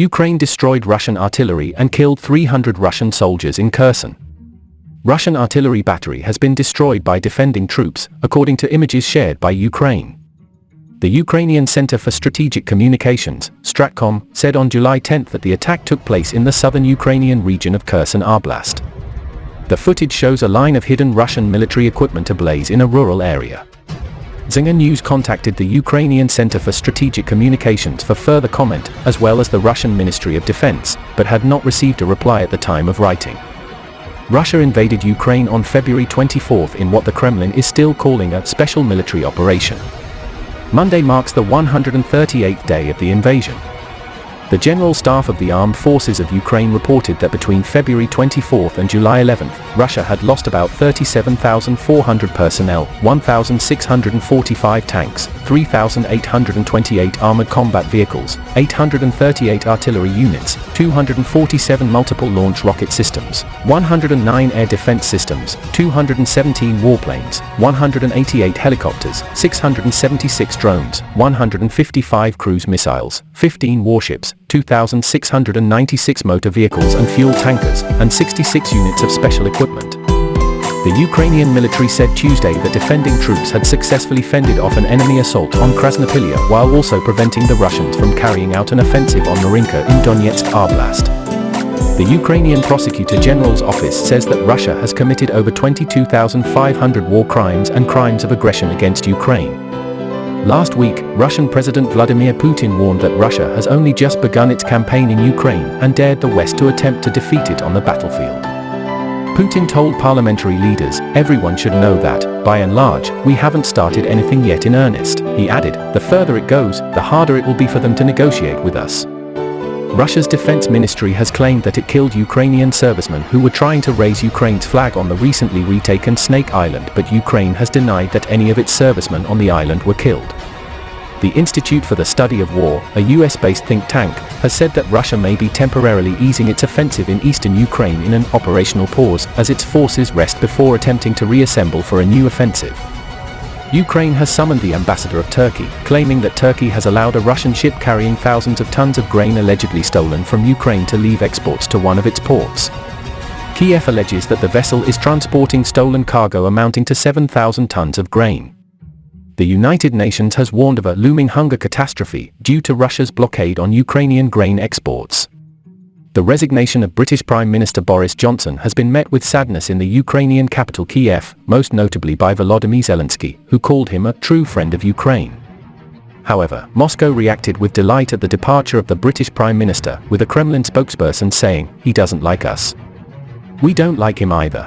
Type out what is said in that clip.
Ukraine destroyed Russian artillery and killed 300 Russian soldiers in Kherson. Russian artillery battery has been destroyed by defending troops, according to images shared by Ukraine. The Ukrainian Center for Strategic Communications, StratCom, said on July 10 that the attack took place in the southern Ukrainian region of Kherson Oblast. The footage shows a line of hidden Russian military equipment ablaze in a rural area. Zenger News contacted the Ukrainian Center for Strategic Communications for further comment, as well as the Russian Ministry of Defense, but had not received a reply at the time of writing. Russia invaded Ukraine on February 24 in what the Kremlin is still calling a special military operation. Monday marks the 138th day of the invasion. The General Staff of the Armed Forces of Ukraine reported that between February 24 and July 11, Russia had lost about 37,400 personnel, 1,645 tanks, 3,828 armored combat vehicles, 838 artillery units, 247 multiple launch rocket systems, 109 air defense systems, 217 warplanes, 188 helicopters, 676 drones, 155 cruise missiles, 15 warships, 2,696 motor vehicles and fuel tankers, and 66 units of special equipment. The Ukrainian military said Tuesday that defending troops had successfully fended off an enemy assault on Krasnopolye while also preventing the Russians from carrying out an offensive on Marinka in Donetsk Oblast. The Ukrainian Prosecutor General's office says that Russia has committed over 22,500 war crimes and crimes of aggression against Ukraine. Last week, Russian President Vladimir Putin warned that Russia has only just begun its campaign in Ukraine and dared the West to attempt to defeat it on the battlefield. Putin told parliamentary leaders, "Everyone should know that, by and large, we haven't started anything yet in earnest." He added, "The further it goes, the harder it will be for them to negotiate with us." Russia's defense ministry has claimed that it killed Ukrainian servicemen who were trying to raise Ukraine's flag on the recently retaken Snake Island, but Ukraine has denied that any of its servicemen on the island were killed. The Institute for the Study of War, a US-based think tank, has said that Russia may be temporarily easing its offensive in eastern Ukraine in an operational pause as its forces rest before attempting to reassemble for a new offensive. Ukraine has summoned the ambassador of Turkey, claiming that Turkey has allowed a Russian ship carrying thousands of tons of grain allegedly stolen from Ukraine to leave exports to one of its ports. Kiev alleges that the vessel is transporting stolen cargo amounting to 7,000 tons of grain. The United Nations has warned of a looming hunger catastrophe due to Russia's blockade on Ukrainian grain exports. The resignation of British Prime Minister Boris Johnson has been met with sadness in the Ukrainian capital Kiev, most notably by Volodymyr Zelensky, who called him a true friend of Ukraine. However, Moscow reacted with delight at the departure of the British Prime Minister, with a Kremlin spokesperson saying, "He doesn't like us. We don't like him either."